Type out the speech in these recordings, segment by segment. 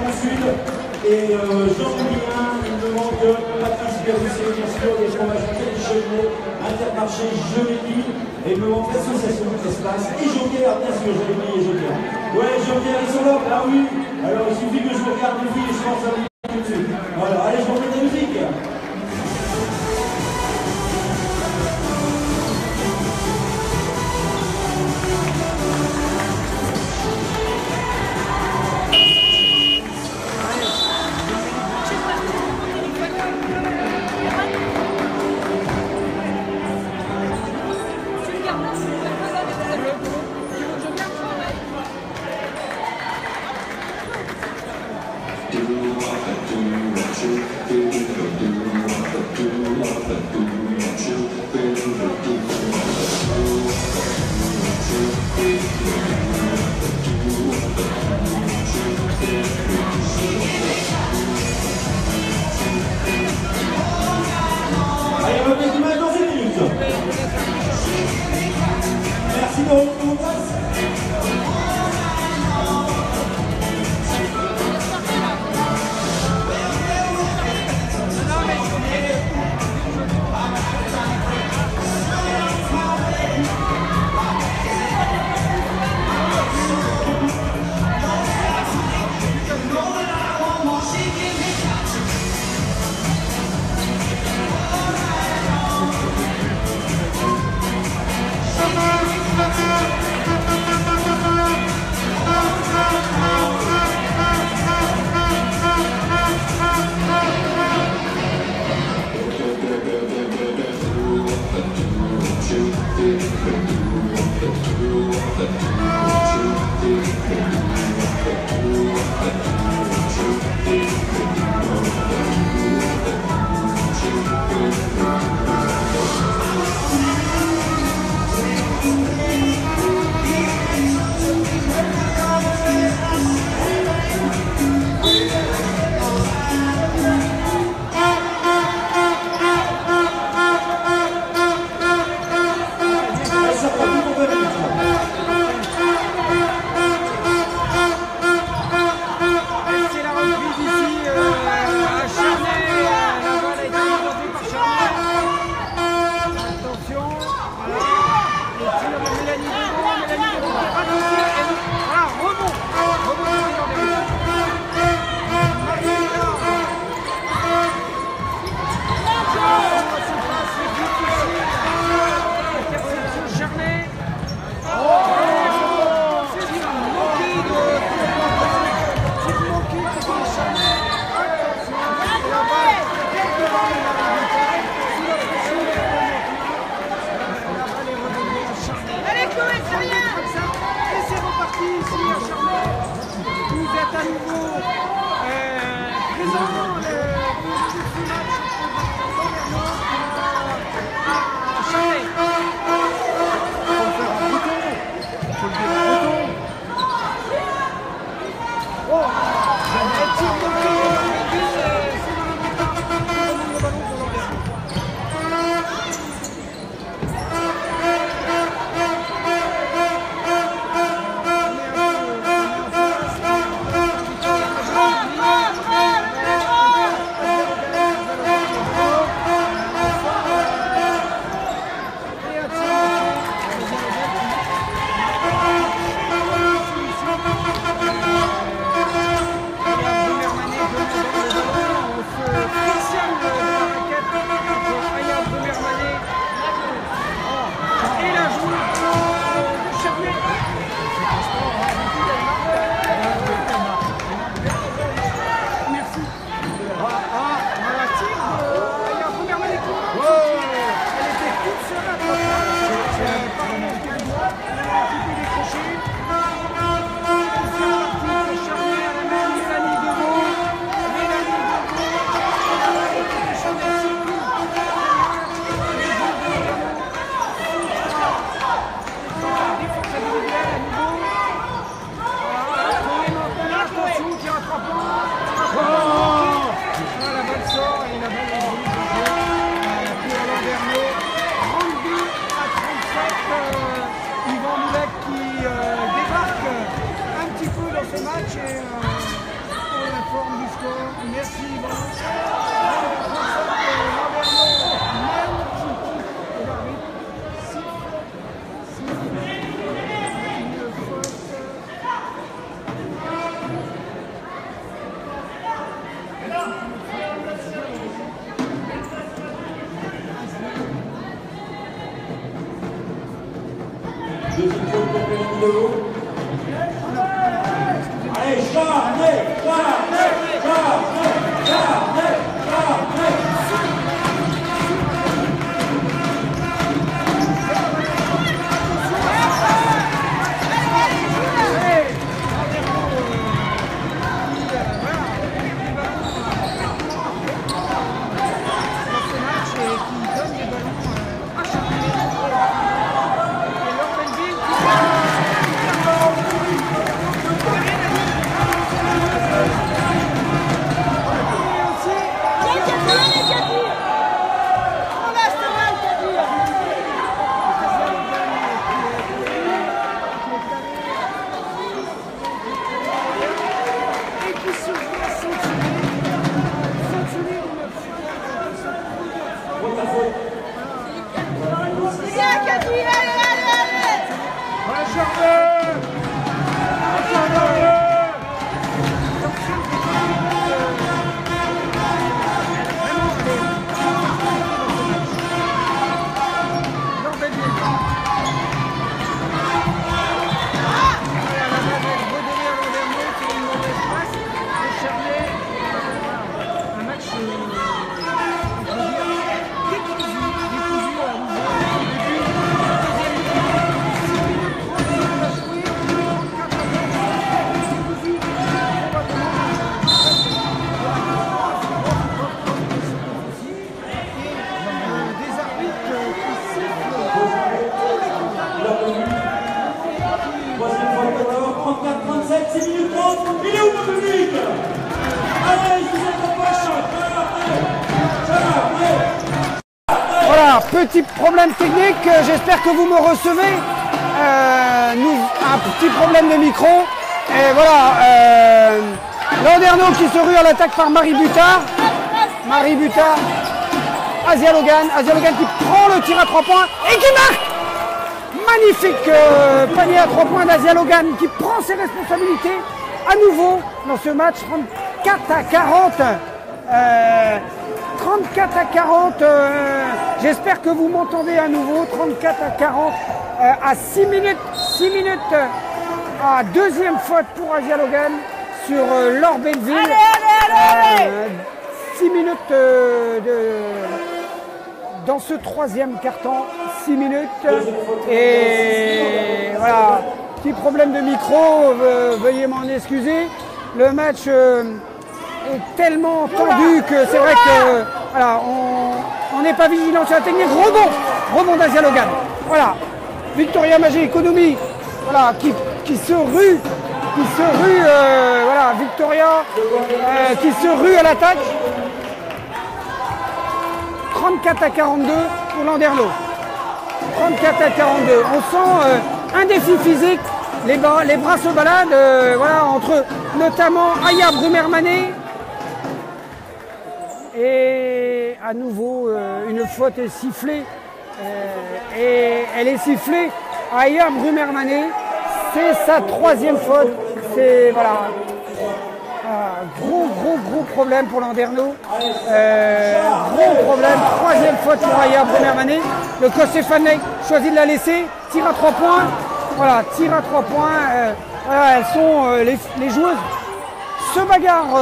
Fond Sud. Et Jean-Julien, il me manque Patrice Perrousset, bien sûr, des fromages Chenet, Intermarché, Jeudi. Et il me manque l'association Espace. Et Joker, bien sûr, j'ai oublié Joker. Ouais, Joker, ils sont là, ah oui. Alors il suffit que je regarde les filles et je pense à vous tout de suite. Voilà, allez, je vous remets de la musique. Allez, on va mettre l'image dans une minute. Merci de retrouver vos places. à nouveau présent le match à Chanay. Deuxième faute pour Périnilo. Allez, Charnay, Charnay, Charnay, Charnay, Charnay. Voilà, petit problème technique, j'espère que vous me recevez. Un petit problème de micro. Et voilà, Landerneau qui se rue à l'attaque par Marie Butard. Marie Butard, Asia Logan qui prend le tir à 3 points et qui marque. Magnifique panier à 3 points d'Asia Logan qui prend ses responsabilités à nouveau dans ce match. 34 à 40. 34 à 40. J'espère que vous m'entendez à nouveau. 34 à 40 à 6 minutes. 6 minutes. Deuxième faute pour Asia Logan sur Laure Belleville. Allez 6 minutes dans ce troisième quart-temps. 6 minutes. Et voilà, petit problème de micro, veuillez m'en excuser. Le match est tellement tendu que c'est vrai que voilà, on n'est pas vigilant sur la technique. Rebond d'Asia Logan. Voilà, Victoria Magé Économie, voilà, qui se rue, voilà, Victoria qui se rue à l'attaque. 34 à 42 pour Landerneau. 34 à 42. On sent un défi physique. Les bras se baladent, voilà, entre notamment Aya Brumer-Manet. Et à nouveau, une faute est sifflée. Et elle est sifflée à Aya Brumer-Manet. C'est sa troisième faute. C'est voilà. Gros problème pour Landerneau. Gros problème. Troisième faute pour Aya Brumer-Manet. Le coach Stéphane choisit de la laisser. Tire à 3 points. Voilà, tir à 3 points. Voilà, elles sont les joueuses se bagarrent,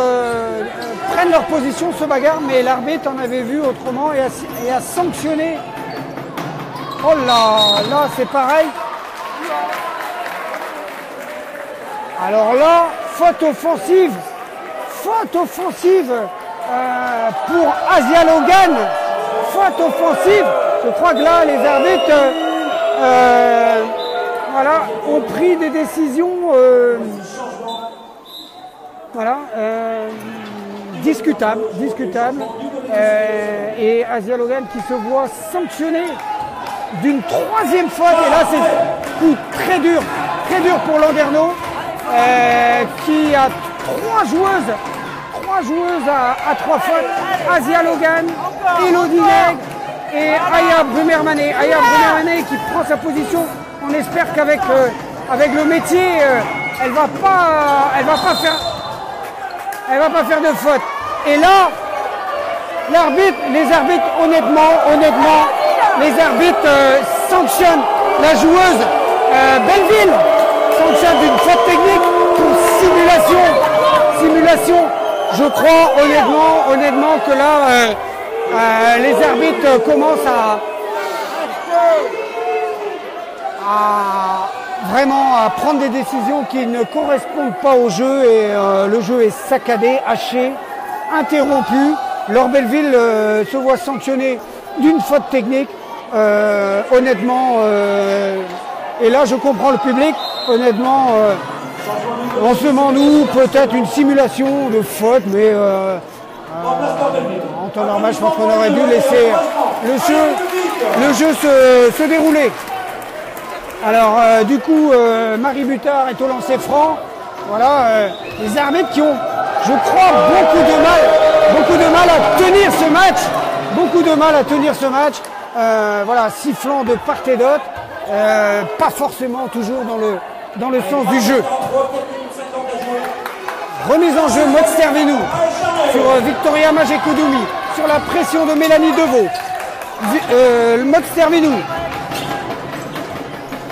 prennent leur position, se bagarrent, mais l'arbitre en avait vu autrement et a sanctionné. Oh là, c'est pareil. Alors là, faute offensive pour Asia Logan. Faute offensive. Je crois que là, les arbitres voilà, ont pris des décisions voilà, discutables. Et Asia Logan qui se voit sanctionner d'une troisième faute. Et là, c'est un coup très dur trois joueuses à 3 fautes, Asia Logan, Elodie Nègre et Aya Brumermané. Aya Brumermané qui prend sa position. On espère qu'avec avec le métier, elle va pas faire de faute. Et là, les arbitres, honnêtement, les arbitres sanctionnent la joueuse Belleville, sanctionne d'une faute technique pour simulation. Je crois honnêtement que là, les arbitres commencent à vraiment à prendre des décisions qui ne correspondent pas au jeu et le jeu est saccadé, haché, interrompu. Laure Belleville se voit sanctionner d'une faute technique. Honnêtement, et là je comprends le public, honnêtement, on se demande nous peut-être une simulation de faute, mais en temps normal je pense qu'on aurait dû laisser le jeu se dérouler. Alors du coup Marie Butard est au lancer franc. Voilà, les arbitres qui ont, je crois, beaucoup de mal à tenir ce match. Voilà, sifflant de part et d'autre, pas forcément toujours dans le sens du jeu. Remise en jeu Maud Stervenou sur Victoria Majekoudoumi, sur la pression de Mélanie Deveau. Maud Stervenou.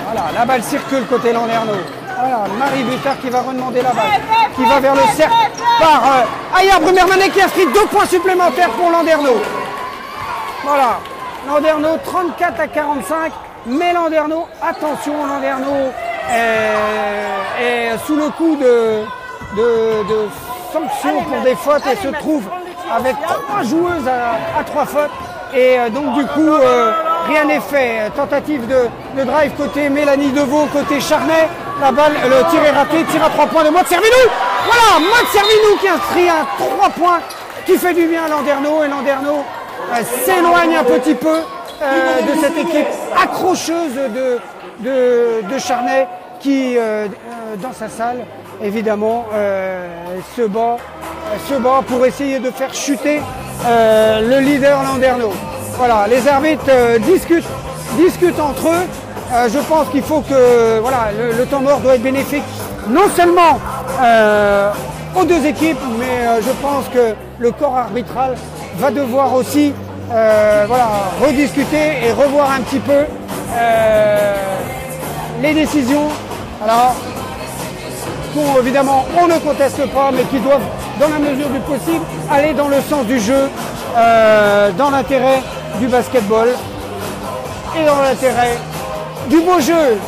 Voilà, la balle circule côté Landerneau. Voilà, Marie Butard qui va redemander la balle, qui va vers le cercle par Aya Brumermané qui inscrit 2 points supplémentaires pour Landerneau. Voilà, Landerneau 34 à 45, mais Landerneau, attention, Landerneau est sous le coup de sanctions pour des fautes et se trouve avec 3 joueuses à 3 fautes. Et donc du coup, rien n'est fait. Tentative de drive côté Mélanie Deveau, côté Charnay. La balle, le tir est raté, tir à 3 points de Maud Stervenou. Voilà, Maud Stervenou qui inscrit un 3 points qui fait du bien à Landerneau. Et Landerneau s'éloigne un petit peu de cette équipe accrocheuse de Charnay qui, dans sa salle, évidemment, se bat pour essayer de faire chuter le leader Landerneau. Voilà, les arbitres discutent entre eux. Je pense qu'il faut que voilà, le temps mort doit être bénéfique non seulement aux 2 équipes, mais je pense que le corps arbitral va devoir aussi voilà, rediscuter et revoir un petit peu les décisions. Alors, évidemment, on ne conteste pas, mais qui doivent, dans la mesure du possible, aller dans le sens du jeu, dans l'intérêt du basketball et dans l'intérêt du beau jeu.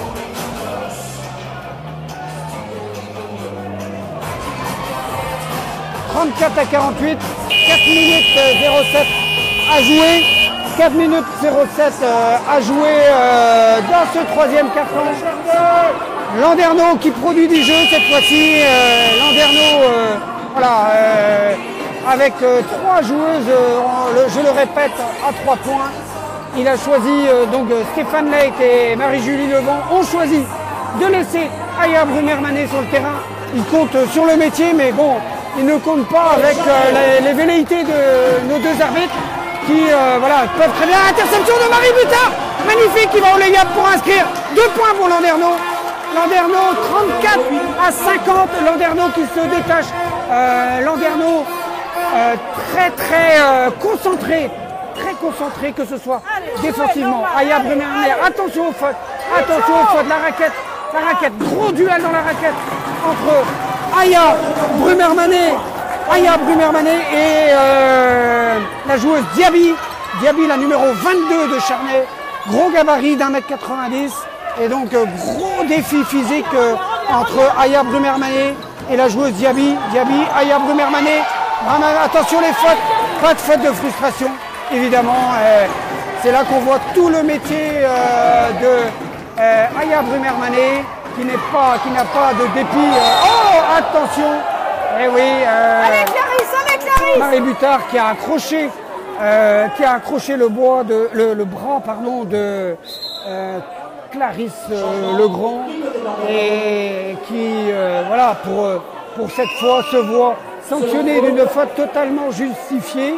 « 34 à 48, 4 minutes 07 à jouer. 4 minutes 07 à jouer dans ce 3e quart-temps. Landerneau qui produit du jeu cette fois-ci. Landerneau, voilà, avec 3 joueuses, je le répète, à 3 points. Il a choisi, donc Stéphane Lake et Marie-Julie Levent ont choisi de laisser Aya Brumermané sur le terrain. Ils comptent sur le métier, mais bon, ils ne comptent pas avec les velléités de nos 2 arbitres qui voilà, peuvent très bien. Interception de Marie Butard, magnifique, qui va au lay-up pour inscrire 2 points pour Landerneau. Landerneau 34 à 50, Landerneau qui se détache. Landerneau très concentré. Très concentré, que ce soit défensivement. Aya Brumermané, attention aux fautes, la raquette, gros duel dans la raquette entre Aya Brumermané et la joueuse Diaby, la numéro 22 de Charnay, gros gabarit d'1m90 et donc gros défi physique entre Aya Brumermané et la joueuse Diaby, Aya Brumermané, attention les fautes, pas de faute de frustration. Évidemment, c'est là qu'on voit tout le métier de Aya Brumermané qui n'a pas de dépit. Oh, attention! Eh oui, allez Clarisse! Marie Butard qui a accroché le bras de Clarisse Legrand et qui, voilà, pour cette fois se voit sanctionné d'une faute totalement justifiée.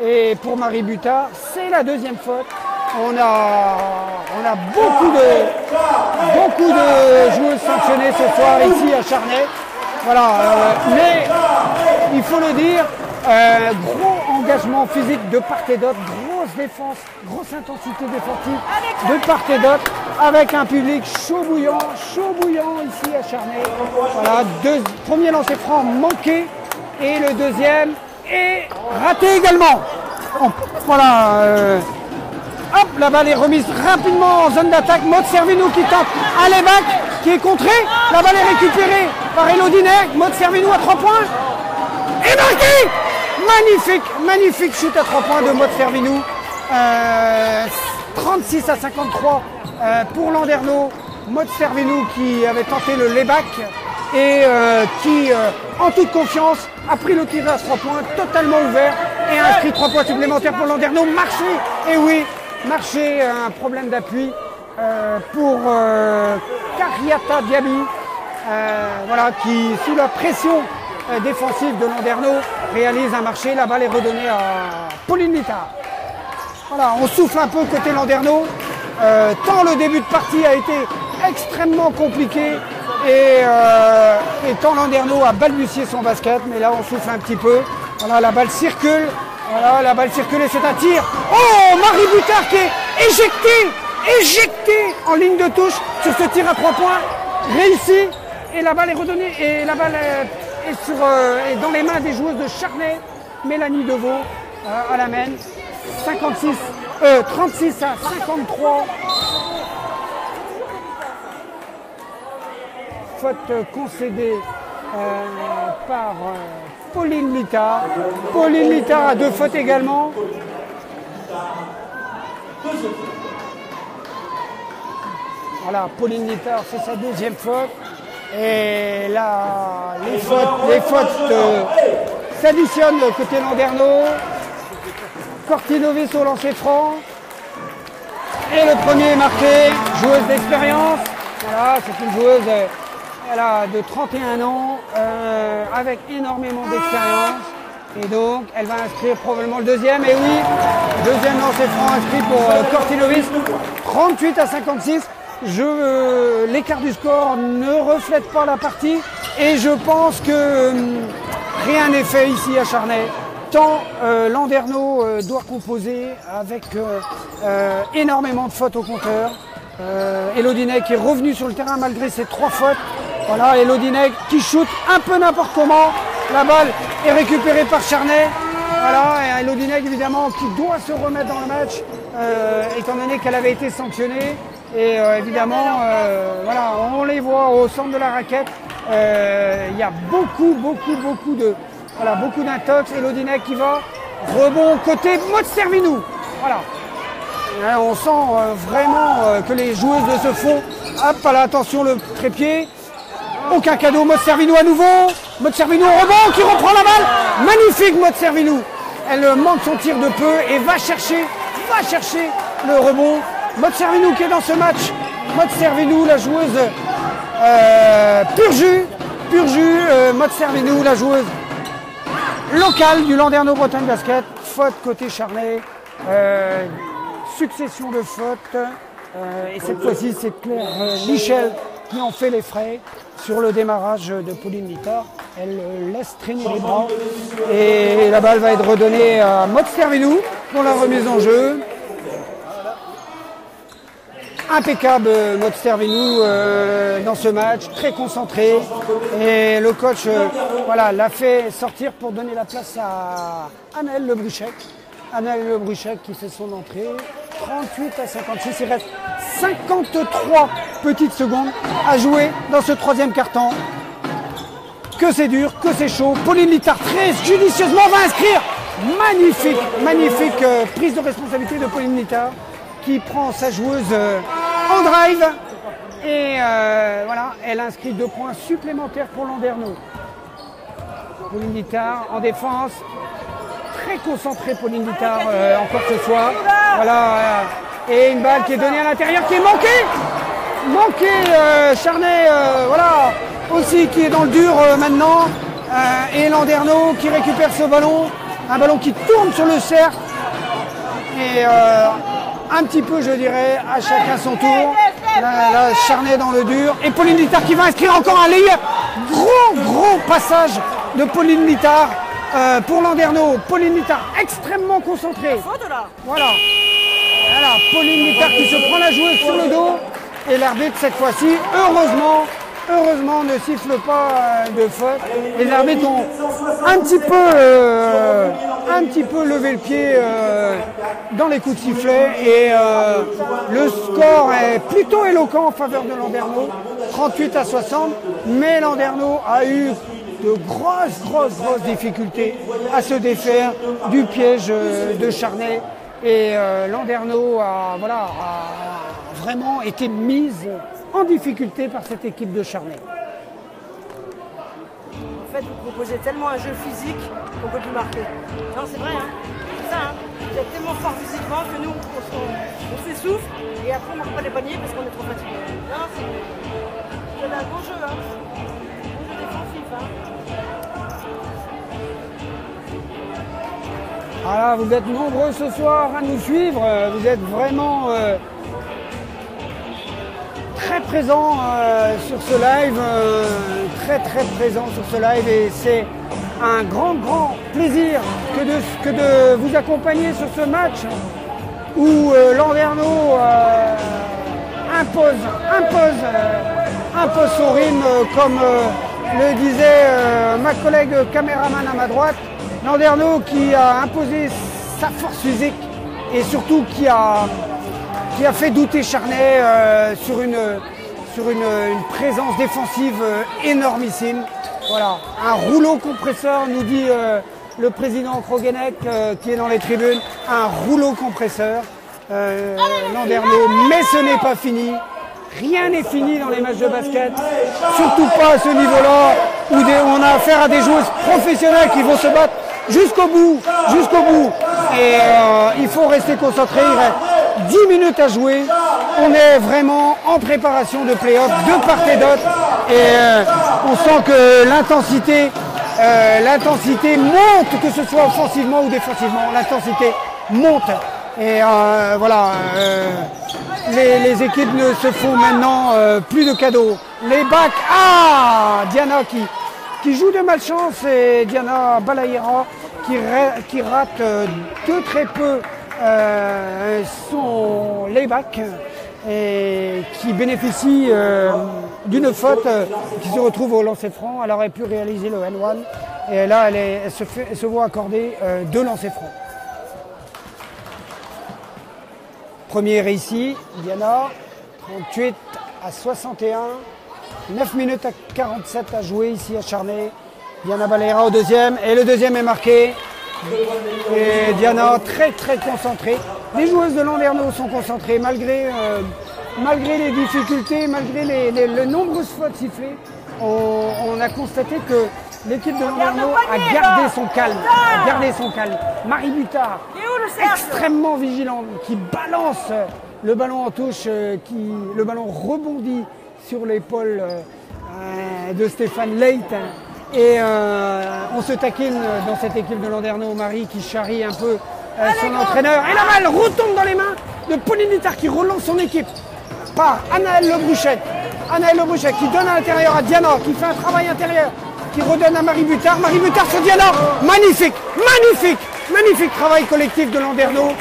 Et pour Marie Butard, c'est la deuxième faute. On a beaucoup de joueuses sanctionnées ce soir ici à Charnay. Voilà, mais il faut le dire, gros engagement physique de part et d'autre, grosse défense, grosse intensité défensive de part et d'autre, avec un public chaud bouillant ici à Charnay. Voilà, premier lancer franc manqué et le deuxième est raté également. Voilà. Hop, la balle est remise rapidement en zone d'attaque. Maud Servinou qui tente un layback qui est contré. La balle est récupérée par Elodie Ney. Maud Servinou à 3 points. Et marqué. Magnifique shoot à 3 points de Maud Servinou. 36 à 53 pour Landerneau. Maud Servinou qui avait tenté le layback et qui, en toute confiance, a pris le tir à 3 points totalement ouvert et a inscrit 3 points supplémentaires pour Landerneau. Marché, et oui, Marché, un problème d'appui pour Kariata Diaby, voilà, qui, sous la pression défensive de Landerneau, réalise un marché. La balle est redonnée à Pauline Littard. Voilà, on souffle un peu côté Landerneau, tant le début de partie a été extrêmement compliqué et tant Landerneau a balbutié son basket, mais là on souffle un petit peu. Voilà, la balle circule. Voilà, la balle circule et c'est un tir. Oh, Marie Butard qui est éjectée en ligne de touche sur ce tir à 3 points. Réussi. Et la balle est redonnée. Et la balle est dans les mains des joueuses de Charnay. Mélanie Deveau à la main. 36 à 53. Faute concédée par Pauline Littard. Pauline Littard a 2 fautes également. Voilà, Pauline Littard, c'est sa 2e faute. Et là, les fautes s'additionnent côté Landerneau. Cortinovis au lancer franc. Et le premier est marqué, joueuse d'expérience. Voilà, c'est une joueuse de 31 ans, avec énormément d'expérience. Et donc, elle va inscrire probablement le deuxième. Et oui, deuxième lancer franc inscrit pour Cortinovis. 38 à 56. L'écart du score ne reflète pas la partie. Et je pense que rien n'est fait ici à Charnay. Tant Landerneau doit composer avec énormément de fautes au compteur. Elodie Ney qui est revenue sur le terrain malgré ses 3 fautes. Voilà, Elodie Ney qui shoot un peu n'importe comment. La balle est récupérée par Charnay. Voilà, et Elodie Ney évidemment qui doit se remettre dans le match étant donné qu'elle avait été sanctionnée. Et évidemment, voilà, on les voit au centre de la raquette. Il y a beaucoup d'intox. Elodie Ney qui va. Rebond côté Maud Servinou. Voilà. Là, on sent vraiment que les joueuses de ce fond. Hop, voilà, attention le trépied. Aucun cadeau, Maud Servinou à nouveau. Maud Servinou au rebond qui reprend la balle. Magnifique Maud Servinou. Elle manque son tir de peu et va chercher le rebond. Maud Servinou qui est dans ce match. Maud Servinou, la joueuse pur jus. Maud Servinou, la joueuse locale du Landerneau Bretagne Basket. Faute côté Charnay. Succession de fautes. Et cette fois-ci, c'est Claire Michel qui en fait les frais sur le démarrage de Pauline Littard. Elle laisse traîner les bras et la balle va être redonnée à Maud Servinou pour la remise en jeu. Impeccable Maud Servinou dans ce match, très concentré et le coach voilà, l'a fait sortir pour donner la place à Anaëlle Lebruchec. Anaëlle Lebruchec qui fait son entrée. 38 à 56, il reste 53 petites secondes à jouer dans ce 3e quart-temps. Que c'est dur, que c'est chaud. Pauline Littard très judicieusement va inscrire. Magnifique prise de responsabilité de Pauline Littard qui prend sa joueuse en drive et voilà, elle inscrit 2 points supplémentaires pour Landerneau. Pauline Littard en défense. Très concentré Pauline Littard encore ce soir. Voilà, et une balle qui est donnée à l'intérieur qui est manquée. Charnay, voilà, aussi qui est dans le dur maintenant. Et Landerneau qui récupère ce ballon, un ballon qui tourne sur le cercle. Et un petit peu, je dirais, à chacun son tour. Là, Charnay dans le dur. Et Pauline Littard qui va inscrire encore un layup. Gros passage de Pauline Littard pour Landerneau. Pauline Littard extrêmement concentrée. Voilà. Pauline Littard qui se prend la joueuse sur le dos. Et l'arbitre, cette fois-ci, heureusement, ne siffle pas de faute. Les arbitres ont un petit peu levé le pied dans les coups de sifflet. Et le score est plutôt éloquent en faveur de Landerneau, 38-60. Mais Landerneau a eu de grosses difficultés à se défaire du piège de Charnay. Et Landerneau a vraiment été mise en difficulté par cette équipe de Charnay. En fait, vous proposez tellement un jeu physique qu'on ne peut plus marquer. Non, c'est vrai, hein. C'est ça, hein. Vous êtes tellement fort physiquement que nous, on s'essouffle et après on ne marque pas les paniers parce qu'on est trop fatigué. Non, c'est un bon jeu, hein. Un jeu défensif, hein. Voilà, vous êtes nombreux ce soir à nous suivre. Vous êtes vraiment très présents sur ce live, très présents sur ce live, et c'est un grand plaisir que de vous accompagner sur ce match où Landerneau impose son rythme, comme le disait ma collègue caméraman à ma droite. Landerneau qui a imposé sa force physique et surtout qui a fait douter Charnay sur une présence défensive énormissime. Voilà, un rouleau compresseur, nous dit le président Krogenek qui est dans les tribunes, un rouleau compresseur. Landerneau, mais ce n'est pas fini. Rien n'est fini dans les matchs de basket, surtout pas à ce niveau-là où on a affaire à des joueuses professionnelles qui vont se battre jusqu'au bout. Et il faut rester concentré, il reste 10 minutes à jouer. On est vraiment en préparation de play-off de part et d'autre. Et on sent que l'intensité monte, que ce soit offensivement ou défensivement. L'intensité monte. Et les équipes ne se font maintenant plus de cadeaux. Les bacs, Diana qui joue de malchance, et Diana Balayera qui rate de très peu son layback et qui bénéficie d'une faute qui se retrouve au lancer franc. Elle aurait pu réaliser le N1 et là elle se voit accorder 2 lancers francs. Premier réussi, Diana, 38-61, 9 minutes à 47 à jouer ici à Charnay. Diana Balayera au deuxième, et le deuxième est marqué. Et Diana très concentrée. Les joueuses de Landerneau sont concentrées malgré les difficultés, malgré les nombreuses fautes sifflées. On a constaté que l'équipe de Landerneau a gardé son calme. Marie Butard, extrêmement vigilante, qui balance le ballon en touche, le ballon rebondit sur l'épaule de Stéphane Leit. Et on se taquine dans cette équipe de Landerneau, Marie qui charrie un peu son entraîneur. Et la balle retombe dans les mains de Pauline Littard qui relance son équipe par Anaëlle Lebruchette. Anaëlle Lebruchette qui donne à l'intérieur à Diana, qui fait un travail intérieur, qui redonne à Marie Butard. Marie Butard sur Diana. Magnifique travail collectif de Landerneau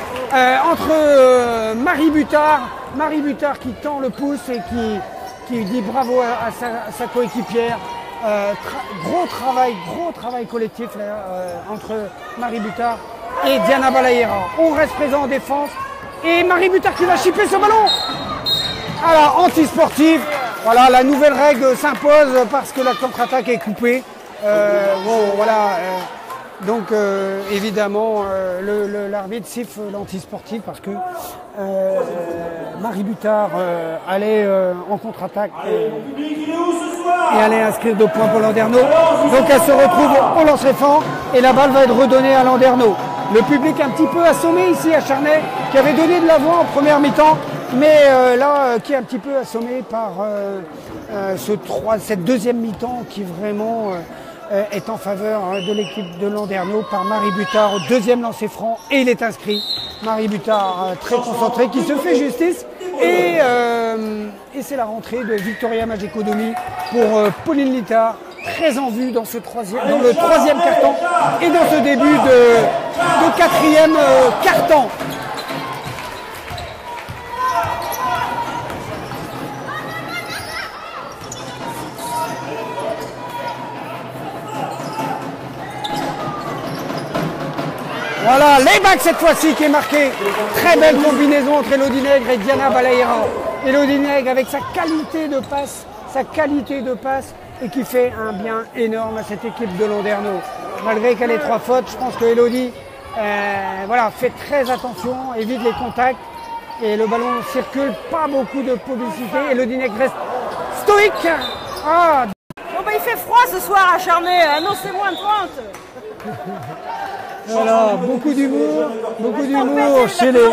entre Marie Butard qui tend le pouce et qui dit bravo à sa coéquipière. Gros travail collectif là, entre Marie Butard et Diana Balayera. On reste présent en défense et Marie Butard qui va chipper ce ballon. Alors, anti-sportif. Voilà, la nouvelle règle s'impose parce que la contre-attaque est coupée. Donc évidemment l'arbitre siffle l'anti-sportif parce que Marie Butard allait en contre-attaque et allait inscrire 2 points pour Landerneau. Donc elle se retrouve au lancer franc et la balle va être redonnée à Landerneau. Le public un petit peu assommé ici à Charnay, qui avait donné de l'avant en première mi-temps, mais qui est un petit peu assommé par cette deuxième mi-temps qui vraiment est en faveur de l'équipe de Landerneau par Marie Butard au deuxième lancer franc et il est inscrit. Marie Butard très concentrée qui se fait justice et c'est la rentrée de Victoria Magico-Domi pour Pauline Littard, très en vue dans le troisième quart-temps et dans ce début de quatrième quart-temps. Voilà, Layback cette fois-ci qui est marqué. Très belle combinaison entre Elodie Nègre et Diana Balaïra. Elodie Nègre avec sa qualité de passe et qui fait un bien énorme à cette équipe de Landerneau. Malgré qu'elle ait 3 fautes, je pense que Elodie fait très attention, évite les contacts et le ballon circule, pas beaucoup de publicité. Elodie Nègre reste stoïque. Ah. Bon bah il fait froid ce soir à Charnay, annoncez moins de 30. Voilà, beaucoup d'humour chez les...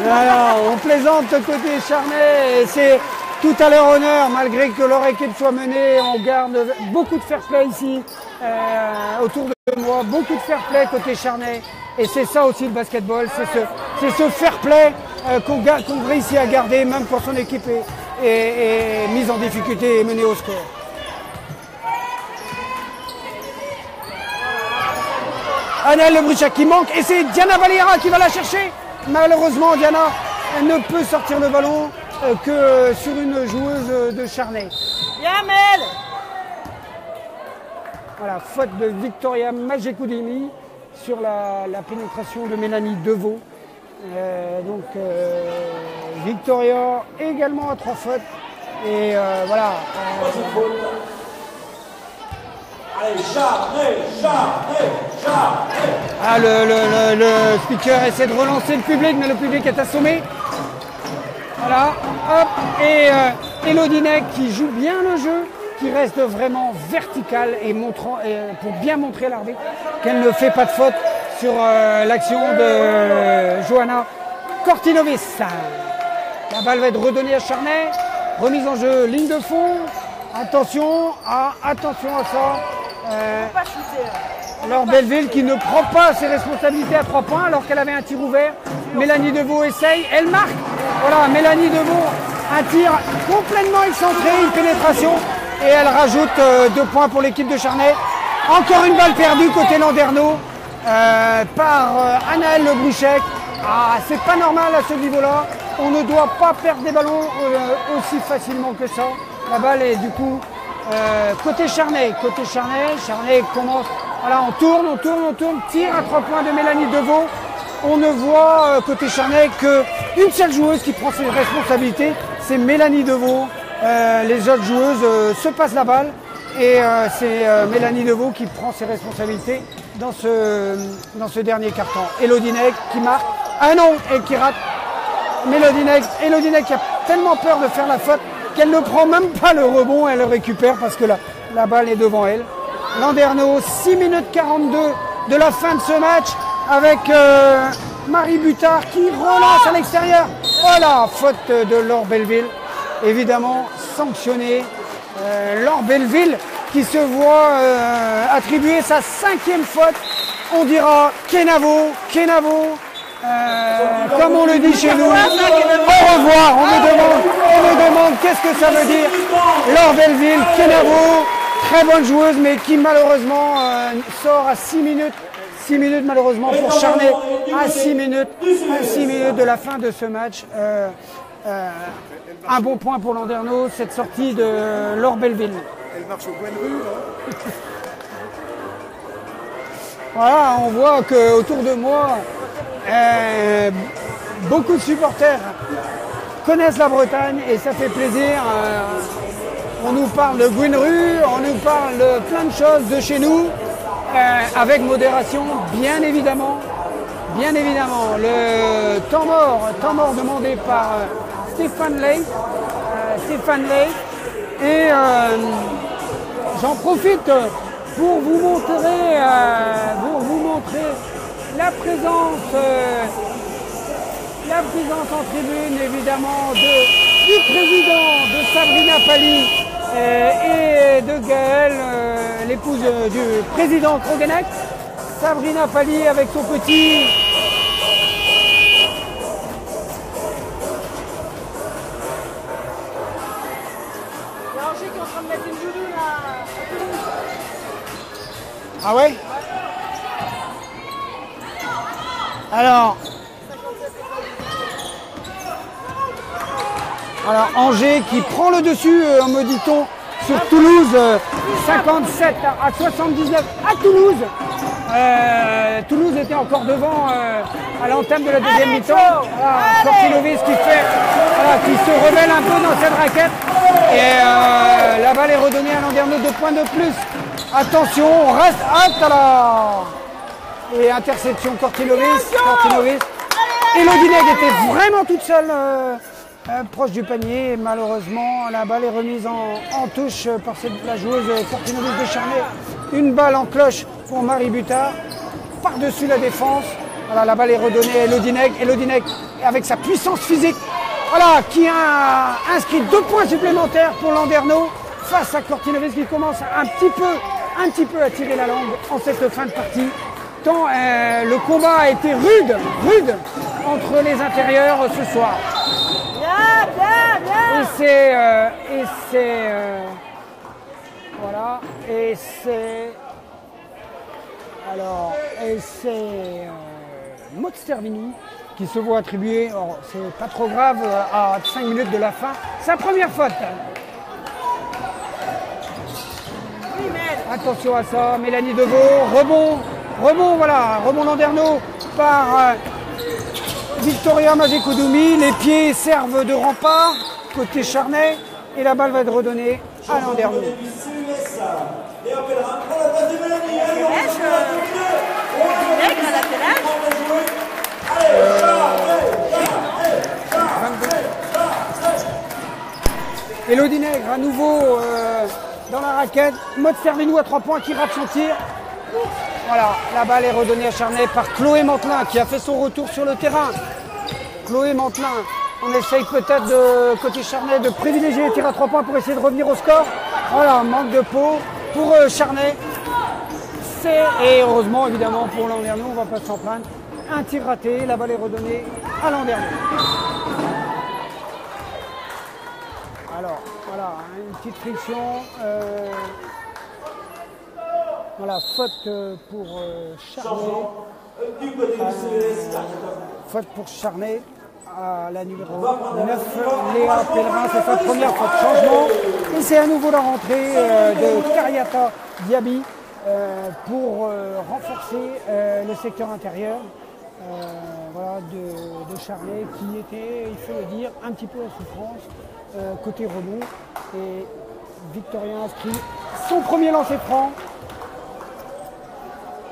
Voilà, on plaisante côté Charnay et c'est tout à leur honneur, malgré que leur équipe soit menée, on garde beaucoup de fair play ici, autour de moi, beaucoup de fair play côté Charnay et c'est ça aussi le basketball, c'est ce fair play qu'on réussit à garder même quand son équipe est mise en difficulté et menée au score. Anaëlle Le Bruchak qui manque et c'est Diana Balaïra qui va la chercher. Malheureusement, Diana, elle ne peut sortir le ballon que sur une joueuse de Charnay. Yamel. Voilà, faute de Victoria Magico-Domi sur la pénétration de Mélanie Deveau. Victoria également à 3 fautes. Et voilà. Allez, Charnay. Ah, le speaker essaie de relancer le public, mais le public est assommé. Voilà, hop, et Elodie Nègre qui joue bien le jeu, qui reste vraiment verticale et pour bien montrer à l'arbitre qu'elle ne fait pas de faute sur l'action de Johanna Cortinovis. La balle va être redonnée à Charnay, remise en jeu, ligne de fond, attention à ça. Laure Belleville qui ne prend pas ses responsabilités à 3 points alors qu'elle avait un tir ouvert. Mélanie Deveau essaye, elle marque. Voilà, Mélanie Deveau, un tir complètement excentré, une pénétration et elle rajoute 2 points pour l'équipe de Charnay. Encore une balle perdue côté Landerneau par Anaëlle Le Bruchak. Ah, c'est pas normal à ce niveau-là. On ne doit pas perdre des ballons aussi facilement que ça. La balle est du coup côté Charnay. Charnay commence. Voilà, on tourne, tir à 3 points de Mélanie Deveau. On ne voit côté Charnay qu'une seule joueuse qui prend ses responsabilités, c'est Mélanie Deveau. Les autres joueuses se passent la balle et c'est Mélanie Deveau qui prend ses responsabilités dans ce dernier quart-temps. Elodie Nègre qui marque, ah non, et qui rate. Elodie Nègre qui a tellement peur de faire la faute qu'elle ne prend même pas le rebond, elle le récupère parce que la balle est devant elle. Landerneau, 6 minutes 42 de la fin de ce match avec Marie Butard qui relance à l'extérieur. Voilà, faute de Laure Belleville, évidemment sanctionnée. Laure Belleville qui se voit attribuer sa 5e faute. On dira Kenavo, comme on le dit chez nous. Au revoir, on me demande qu'est-ce que ça veut dire. Laure Belleville, Kenavo, très bonne joueuse, mais qui malheureusement sort à 6 minutes. 6 minutes malheureusement pour Charnay, à 6 minutes de la fin de ce match. Un bon point pour Landerneau, cette sortie de Laure Belleville. Elle marche au coin de rue, là. Voilà, on voit qu'autour de moi, beaucoup de supporters connaissent la Bretagne et ça fait plaisir. On nous parle de Gouineru, on nous parle de plein de choses de chez nous, avec modération, bien évidemment. Le temps mort demandé par Stéphane Ley. Et j'en profite pour vous montrer la présence en tribune évidemment du président, de Sabrina Pali et l'épouse du président Krogenek. Sabrina Pali avec son petit. Il y a Angers qui est en train de mettre une doudou là. Ah ouais? Alors Angers qui prend le dessus, me dit-on, sur Toulouse, 57 à 79 à Toulouse. Toulouse était encore devant à l'entame de la deuxième mi-temps. Kortilovic qui se rebelle un peu dans cette raquette. Et la balle est redonnée à Landerneau, 2 points de plus. Attention, on reste hâte à la... Et interception Kortilovic. Elodineg était vraiment toute seule proche du panier. Et malheureusement, la balle est remise en touche par la joueuse Kortilovic de Charnay. Une balle en cloche pour Marie Butard. Par-dessus la défense. Voilà, la balle est redonnée à Elodineg. Elodineg avec sa puissance physique. Voilà, qui a inscrit 2 points supplémentaires pour Landerneau face à Kortilovic qui commence un petit peu à tirer la langue en cette fin de partie. Tant le combat a été rude entre les intérieurs ce soir. Et c'est Maud Stervini qui se voit attribuer, c'est pas trop grave, à 5 minutes de la fin, sa première faute. Attention à ça, Mélanie Deveau, rebond Landerneau par Victoria Mazekoudoumi, les pieds servent de rempart côté Charnay et la balle va être redonnée à Landerneau. Elodie Nègre à nouveau dans la raquette. Maud Stervinou à 3 points qui rate son tir. Voilà, la balle est redonnée à Charnay par Chloé Mantelin qui a fait son retour sur le terrain. Chloé Mantelin, on essaye peut-être de côté Charnay de privilégier les tirs à 3 points pour essayer de revenir au score. Voilà, manque de peau pour Charnay. Et heureusement évidemment pour Landerneau, on ne va pas s'en plaindre. Un tir raté, la balle est redonnée à Landerneau. Alors voilà, une petite friction. Voilà, faute pour Charnay. Faute pour Charnay à la numéro 9, Léa Pellerin, c'est sa première faute changement. Et c'est à nouveau la rentrée de Kariata Diaby pour renforcer le secteur intérieur. Voilà, de Charnay qui était, il faut le dire, un petit peu en souffrance côté rebond. Et Victoria inscrit son premier lancer franc.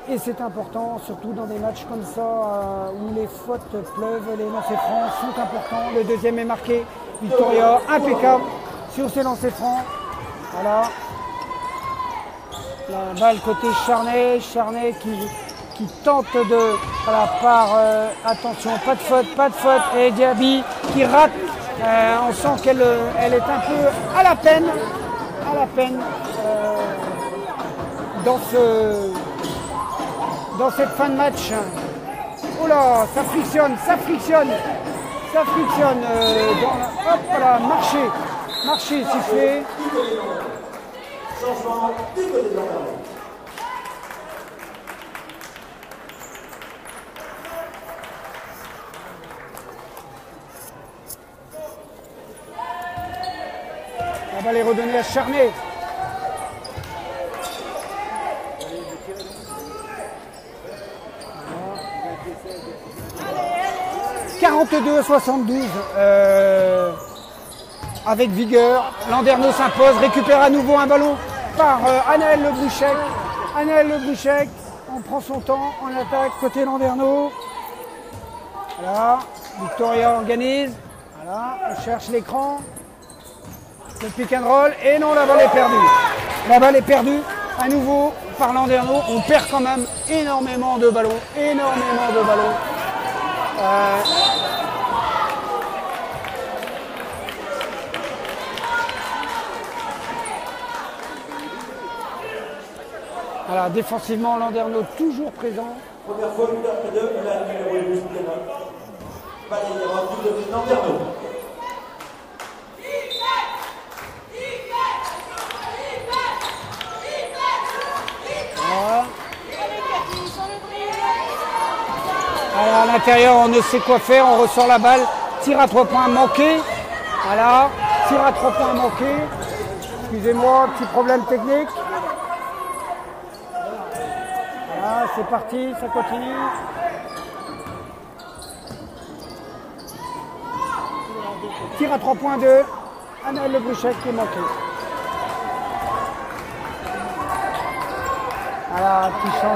Et c'est important, surtout dans des matchs comme ça où les fautes pleuvent, les lancers francs sont importants. Le deuxième est marqué. Victoria impeccable sur ses lancers francs. Voilà. La balle côté Charnay. Charnay qui tente de... Voilà, attention, pas de faute. Et Diaby qui rate. On sent qu'elle est un peu à la peine. Dans cette fin de match. Oh là, ça frictionne. Hop là, marché sifflé. Changement du côté de Landerneau. La balle est redonnée à Charnay. 42-72 avec vigueur. Landerneau s'impose, récupère à nouveau un ballon par Anaëlle Le Bouchec. Anaëlle Le Bouchec, on prend son temps en attaque côté Landerneau. Voilà, Victoria organise. Voilà, on cherche l'écran. Le pick and roll. Et non, la balle est perdue. La balle est perdue à nouveau par Landerneau. On perd quand même énormément de ballons. Voilà, défensivement, Landerneau toujours présent. Première fois, de la numéro 12, Valérie Raoult de Landerneau. Voilà. Alors, à l'intérieur, on ne sait quoi faire, on ressort la balle. Tir à 3 points manqué. Voilà, tir à 3 points manqué. Excusez-moi, petit problème technique. Voilà, c'est parti, ça continue. Tir à 3 points de Anaël Le Bruchet qui est manqué. Voilà, petit champ.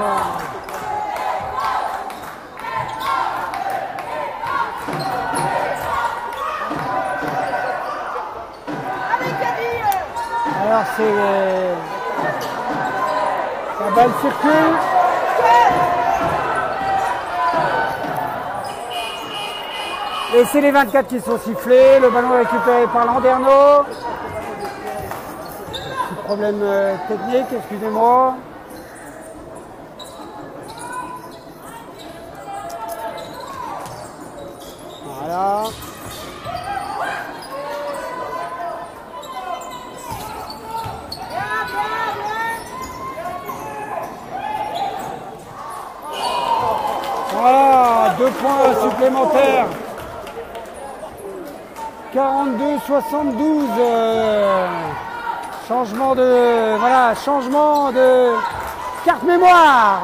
Alors c'est la balle circule. Et c'est les 24 qui sont sifflés. Le ballon est récupéré par Landerneau. Petit problème technique, excusez-moi. Voilà. Voilà, 2 points supplémentaires. 42-72. Changement de carte mémoire.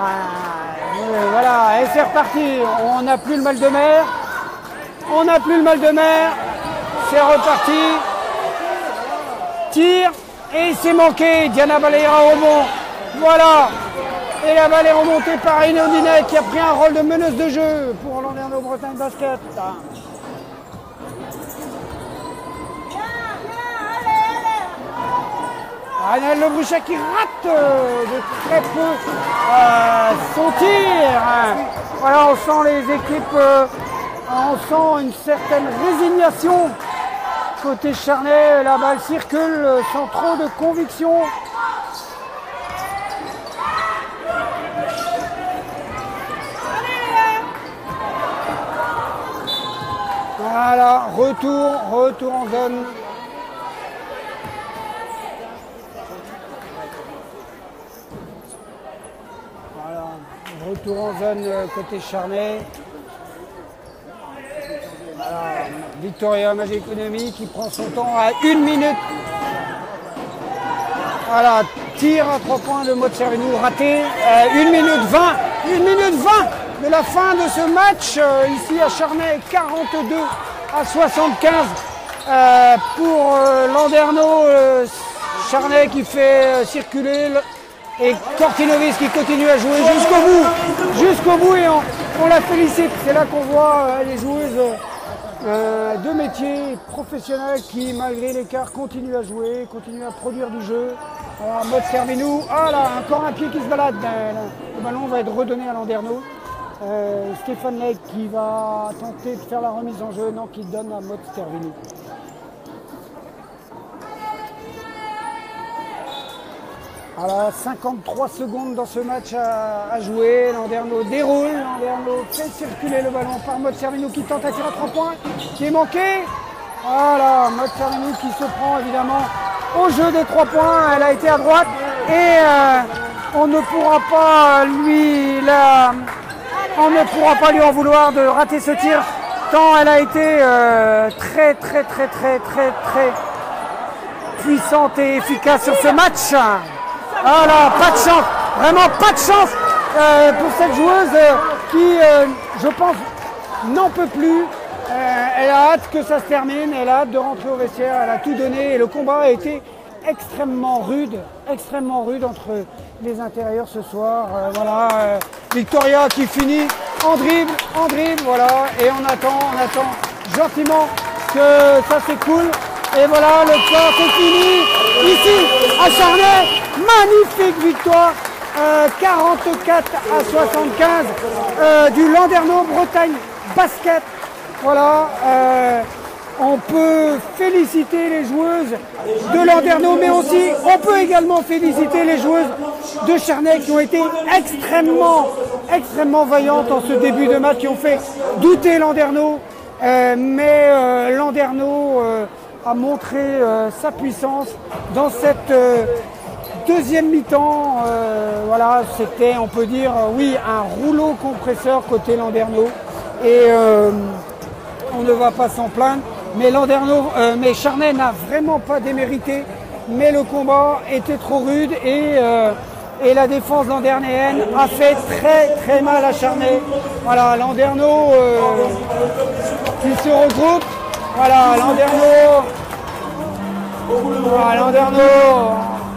Voilà, et c'est reparti. On n'a plus le mal de mer. On n'a plus le mal de mer. C'est reparti. Tir. Et c'est manqué. Diana Valera au rebond. Voilà. Et la balle est remontée par Aïné Odinet qui a pris un rôle de meneuse de jeu pour Landerneau Bretagne Basket. Anaël Le Bruchet qui rate de très peu son tir. Voilà, on sent les équipes, on sent une certaine résignation. Côté Charnay, la balle circule sans trop de conviction. Voilà, retour en zone. Voilà, retour en zone côté Charnay. Voilà, Victoria Magic Economy qui prend son temps à 1 minute. Voilà, tir à 3 points de Maud Cervinou raté. 1 minute 20. 1 minute 20 de la fin de ce match ici à Charnay, 42-75 pour Landerneau. Charnay qui fait circuler et Cortinovis qui continue à jouer jusqu'au bout et on la félicite. C'est là qu'on voit les joueuses de métier professionnels qui, malgré l'écart, continuent à jouer, continuent à produire du jeu. Maud Cervinou, ah là, encore un pied qui se balade. Le ballon va être redonné à Landerneau. Stéphane Legge qui va tenter de faire la remise en jeu, non, qui donne à Maud Cervinou. Voilà, 53 secondes dans ce match à jouer. Landerneau déroule, Landerneau fait circuler le ballon par Maud Cervinou qui tente à tirer à 3 points, qui est manqué. Voilà, Maud Cervinou qui se prend évidemment au jeu des 3 points. Elle a été à droite et on ne pourra pas lui en vouloir de rater ce tir tant elle a été très puissante et efficace sur ce match. Voilà, pas de chance, vraiment pas de chance pour cette joueuse qui, je pense, n'en peut plus. Elle a hâte que ça se termine, elle a hâte de rentrer au vestiaire, elle a tout donné et le combat a été extrêmement rude entre les intérieurs ce soir. Voilà, Victoria qui finit en dribble, voilà, et on attend gentiment que ça s'écoule. Et voilà, le score c'est fini ici à Charnay. Magnifique victoire, 44-75 du Landerneau Bretagne Basket. Voilà, on peut féliciter les joueuses de Landerneau, mais aussi on peut également féliciter les joueuses de Charnay qui ont été extrêmement vaillantes en ce début de match, qui ont fait douter Landerneau, mais Landerneau a montré sa puissance dans cette deuxième mi-temps. Voilà, c'était, on peut dire, oui, un rouleau compresseur côté Landerneau, et on ne va pas s'en plaindre. Mais Charnay n'a vraiment pas démérité, mais le combat était trop rude, et la défense landernayenne a fait très mal à Charnay. Voilà, Landerneau qui se regroupe. Voilà, Landerneau.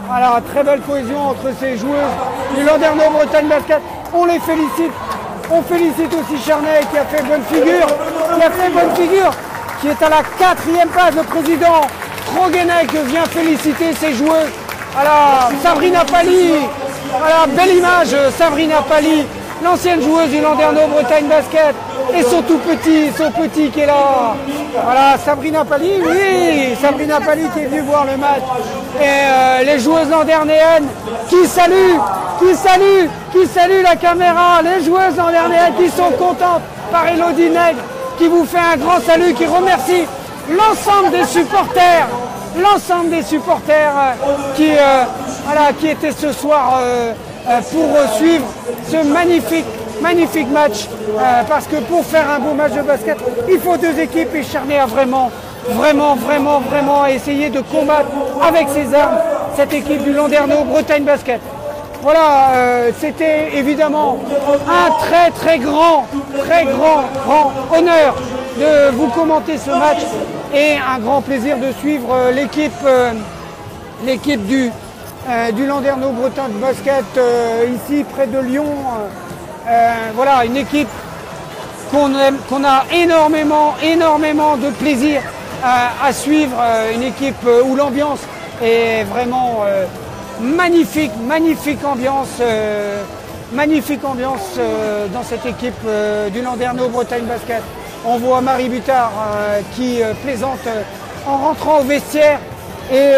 Voilà, très belle cohésion entre ces joueuses du Landerneau Bretagne Basket. On les félicite. On félicite aussi Charnay qui a fait bonne figure. Qui est à la 4e place. Le président Krogenek vient féliciter ses joueuses. Voilà, Sabrina Pali. Voilà, belle image, Sabrina Pali, l'ancienne joueuse du Landerneau Bretagne Basket, et son tout petit qui est là. Voilà, Sabrina Pali, oui, Sabrina Pali qui est venue voir le match. Et les joueuses landernaiennes qui saluent la caméra, les joueuses landernaiennes qui sont contentes, par Elodie Nègre, qui vous fait un grand salut, qui remercie l'ensemble des supporters qui étaient ce soir pour suivre ce magnifique match, parce que pour faire un beau match de basket, il faut deux équipes, et Charnay a vraiment essayé de combattre avec ses armes cette équipe du Landerneau Bretagne Basket. Voilà, c'était évidemment un très grand honneur de vous commenter ce match, et un grand plaisir de suivre l'équipe du Landerneau Bretagne Basket ici près de Lyon. Voilà, une équipe qu'on a énormément de plaisir à suivre, une équipe où l'ambiance est vraiment magnifique ambiance dans cette équipe du Landerneau Bretagne Basket. On voit Marie Butard qui plaisante en rentrant au vestiaire, et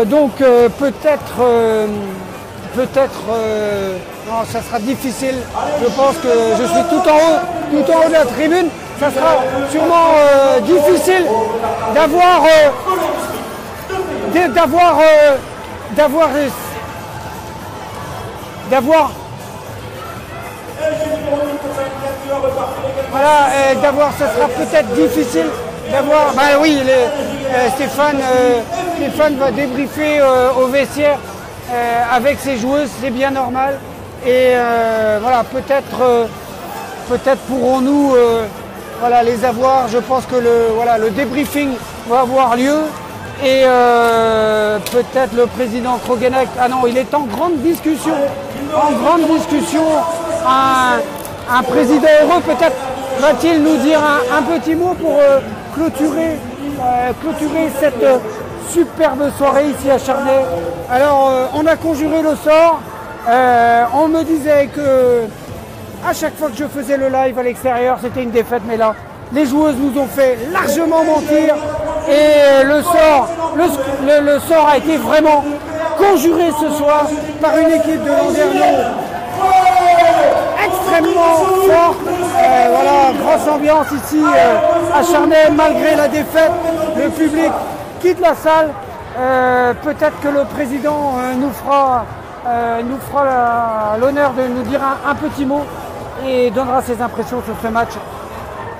donc peut-être non, ça sera difficile. Je pense que je suis tout en haut de la tribune. Ça sera sûrement difficile d'avoir voilà, ça sera peut-être difficile d'avoir. Bah oui, Stéphane va débriefer au vestiaire avec ses joueuses, c'est bien normal. Et voilà, peut-être pourrons-nous les avoir. Je pense que le débriefing va avoir lieu. Et peut-être le président Krogenek, il est en grande discussion. Un président heureux, peut-être va-t-il nous dire un petit mot pour clôturer cette superbe soirée ici à Charnay. Alors, on a conjuré le sort. On me disait que à chaque fois que je faisais le live à l'extérieur, c'était une défaite, mais là, les joueuses nous ont fait largement mentir, et le sort a été vraiment conjuré ce soir par une équipe de Landerneau extrêmement forte. Voilà, grosse ambiance ici à Charnay, malgré la défaite. Le public quitte la salle. Peut-être que le président nous fera l'honneur de nous dire un petit mot et donnera ses impressions sur ce match.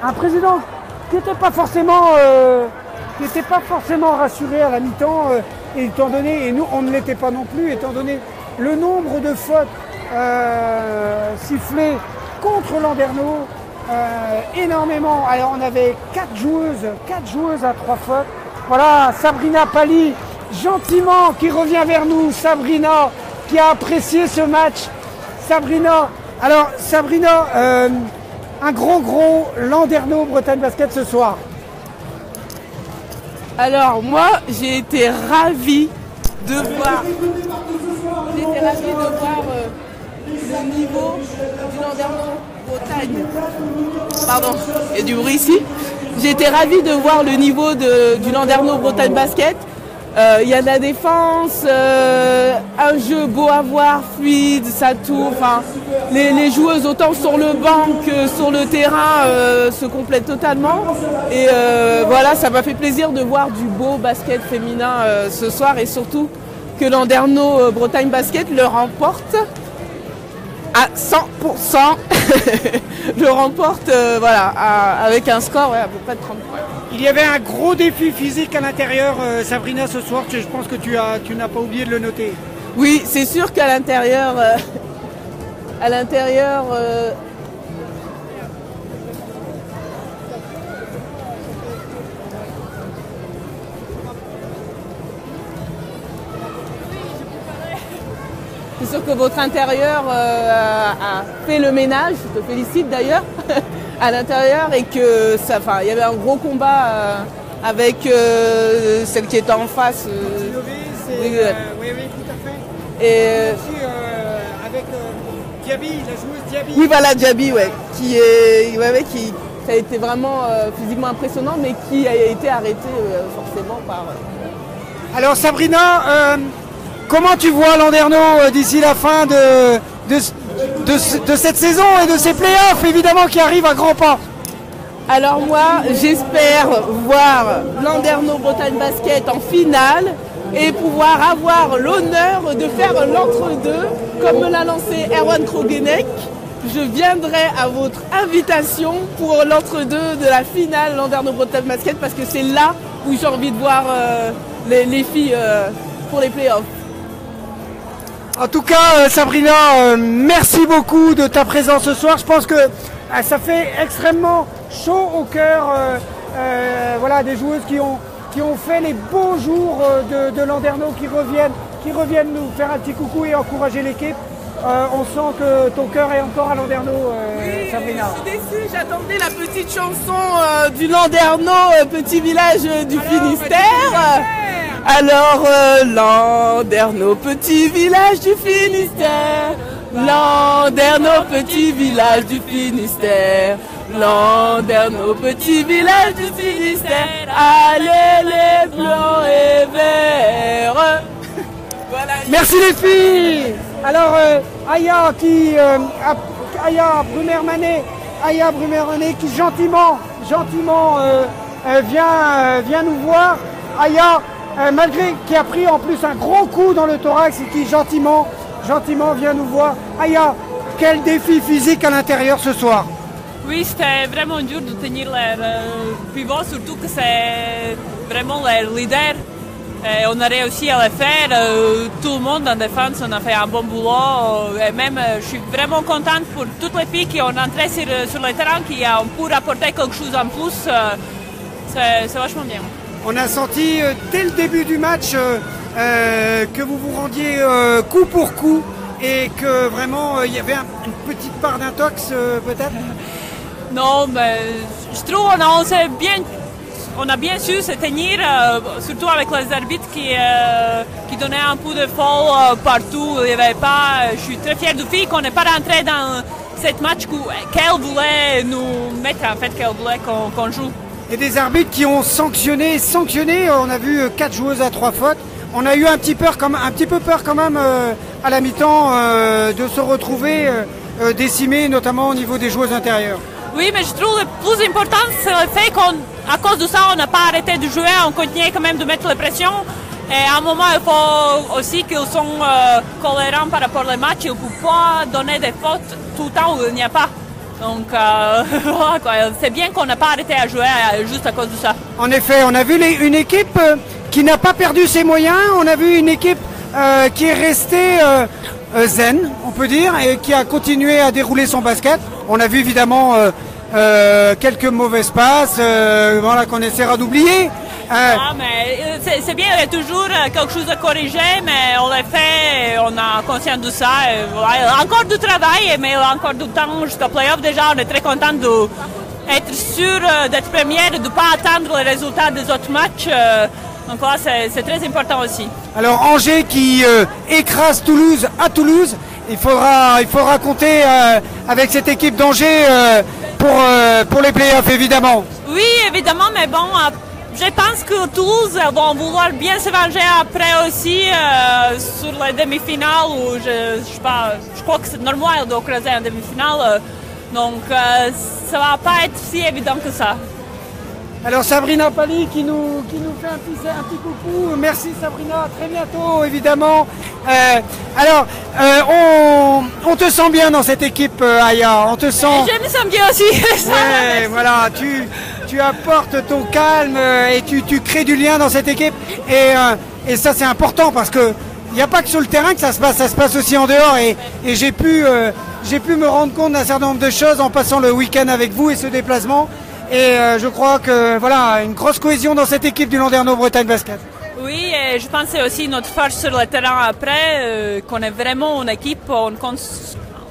Un président qui n'était pas forcément rassuré à la mi-temps, étant donné, et nous on ne l'était pas non plus, étant donné le nombre de fautes sifflées contre Landerneau, énormément. Alors on avait 4 joueuses à 3 fautes. Voilà, Sabrina Pali, gentiment, qui revient vers nous. Sabrina, qui a apprécié ce match. Sabrina, un gros Landerneau Bretagne Basket ce soir. Alors moi, j'ai été ravie de voir le niveau du Landerneau Bretagne. Pardon, il y a du bruit ici. J'ai été ravie de voir le niveau du Landerneau Bretagne Basket. Il y a de la défense, un jeu beau à voir, fluide, ça tourne. Enfin, les joueuses autant sur le banc que sur le terrain se complètent totalement. Et voilà, ça m'a fait plaisir de voir du beau basket féminin ce soir et surtout que Landerneau Bretagne Basket le remporte à 100%. Le remporte voilà, avec un score à peu près de 30 points. Il y avait un gros défi physique à l'intérieur, Sabrina, ce soir. Je pense que tu n'as pas oublié de le noter. Oui, c'est sûr qu'à l'intérieur, c'est sûr que votre intérieur a fait le ménage, je te félicite d'ailleurs, à l'intérieur et que ça, il y avait un gros combat avec celle qui était en face. Oui, tout à fait. Et aussi avec Diaby, la joueuse Diaby. Oui, voilà, Diaby, ouais, qui a été vraiment physiquement impressionnant, mais qui a été arrêté forcément par. Alors Sabrina, comment tu vois Landerneau d'ici la fin de cette saison et de ces playoffs, évidemment, qui arrivent à grands pas? Alors moi, j'espère voir Landerneau Bretagne Basket en finale et pouvoir avoir l'honneur de faire l'entre-deux, comme me l'a lancé Erwan Krogenek. Je viendrai à votre invitation pour l'entre-deux de la finale Landerneau Bretagne Basket parce que c'est là où j'ai envie de voir les filles pour les playoffs. En tout cas, Sabrina, merci beaucoup de ta présence ce soir. Je pense que ça fait extrêmement chaud au cœur voilà, des joueuses qui ont fait les beaux jours de Landerneau, qui reviennent nous faire un petit coucou et encourager l'équipe. On sent que ton cœur est encore à Landerneau, oui, Sabrina. Je suis déçue, j'attendais la petite chanson du Landerneau, petit village du Finistère. Alors, Landerneau, petit village du Finistère. Landerneau, petit village du Finistère. Landerneau, petit village du Finistère. Allez les blancs et verts. Voilà. Merci les filles. Alors Aya Brumer-Manet qui gentiment vient nous voir. Aya, malgré qui a pris en plus un gros coup dans le thorax et qui gentiment vient nous voir. Aya, quel défi physique à l'intérieur ce soir? Oui, c'était vraiment dur de tenir leur pivot, surtout que c'est vraiment leur leader. Et on a réussi à le faire, tout le monde en défense, on a fait un bon boulot. Et même, je suis vraiment contente pour toutes les filles qui ont entré sur le terrain, qui ont pu apporter quelque chose en plus. C'est vachement bien. On a senti dès le début du match que vous vous rendiez coup pour coup et que vraiment il y avait une petite part d'intox peut-être. Non, mais je trouve on a bien su se tenir, surtout avec les arbitres qui donnaient un peu de faute partout. Il y avait pas. Je suis très fière de filles qu'on n'est pas rentré dans cette match qu'elle voulait nous mettre, en fait, qu'elle voulait qu'on joue. Et des arbitres qui ont sanctionné. On a vu 4 joueuses à 3 fautes. On a eu un petit peu peur quand même à la mi-temps de se retrouver décimés, notamment au niveau des joueuses intérieures. Oui, mais je trouve le plus important, c'est le fait qu'à cause de ça, on n'a pas arrêté de jouer, on continuait quand même de mettre la pression. Et à un moment, il faut aussi qu'ils sont cohérents par rapport au match. Ils ne peuvent pas donner des fautes tout le temps où il n'y a pas. Donc, c'est bien qu'on n'a pas arrêté à jouer juste à cause de ça. En effet, on a vu une équipe qui n'a pas perdu ses moyens. On a vu une équipe qui est restée zen, on peut dire, et qui a continué à dérouler son basket. On a vu évidemment quelques mauvaises passes voilà, qu'on essaiera d'oublier. Mais c'est bien, il y a toujours quelque chose à corriger, mais on l'a fait, on a conscience de ça. Il y a encore du travail, mais il y a encore du temps jusqu'au playoff. Déjà, on est très content d'être sûr d'être première et de ne pas attendre les résultats des autres matchs. Donc là, c'est très important aussi. Alors Angers qui écrase Toulouse à Toulouse. Il faudra compter avec cette équipe d'Angers pour les playoffs, évidemment. Oui, évidemment, mais bon, je pense que Toulouse vont vouloir bien se venger après aussi sur les demi-finales où je crois que c'est normal de creuser en demi-finale. Donc ça va pas être si évident que ça. Alors Sabrina Pali qui nous fait un petit coucou. Merci Sabrina, à très bientôt évidemment. On te sent bien dans cette équipe Aya, on te sent... Je me sens bien aussi. Ouais, voilà, tu apportes ton calme et tu crées du lien dans cette équipe. Et ça c'est important parce que il n'y a pas que sur le terrain que ça se passe aussi en dehors. Et j'ai pu me rendre compte d'un certain nombre de choses en passant le week-end avec vous et ce déplacement. Et je crois que voilà, une grosse cohésion dans cette équipe du Landerneau Bretagne Basket. Oui, et je pense que c'est aussi notre force sur le terrain après, qu'on est vraiment une équipe, on compte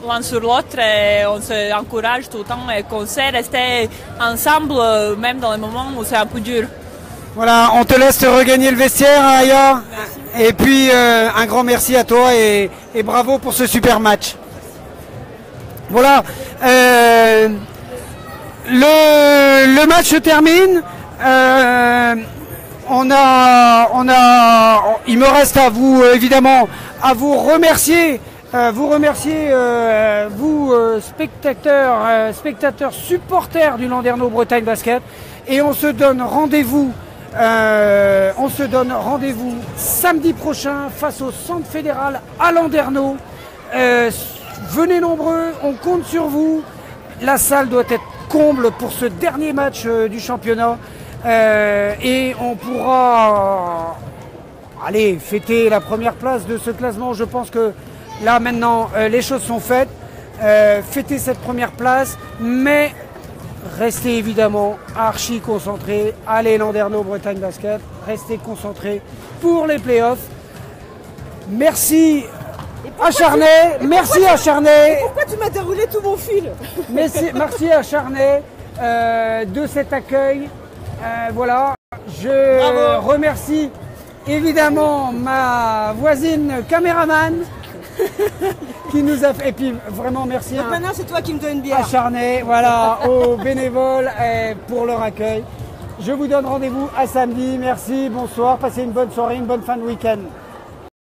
l'un sur l'autre et on s'encourage tout le temps et qu'on sait rester ensemble, même dans les moments où c'est un peu dur. Voilà, on te laisse regagner le vestiaire, Aya. Et puis un grand merci à toi et bravo pour ce super match. Voilà. Le match se termine. Il me reste à vous évidemment à vous remercier, vous spectateurs, supporters du Landerneau Bretagne Basket, et on se donne rendez-vous. Samedi prochain face au Centre Fédéral à Landerneau. Venez nombreux, on compte sur vous. La salle doit être comble pour ce dernier match du championnat et on pourra aller fêter la première place de ce classement. Je pense que là maintenant les choses sont faites, fêter cette première place, mais restez évidemment archi concentrés. Allez Landerneau Bretagne Basket, restez concentrés pour les playoffs. Merci à Charnay, merci à Charnay. Pourquoi tu m'as déroulé tout mon fil? Merci à Charnay de cet accueil. Voilà, je remercie évidemment ma voisine caméraman qui nous a fait. Et puis vraiment merci. Donc maintenant c'est toi qui me donnes une bière. À Charnay, voilà, aux bénévoles pour leur accueil. Je vous donne rendez-vous à samedi. Merci, bonsoir, passez une bonne soirée, une bonne fin de week-end.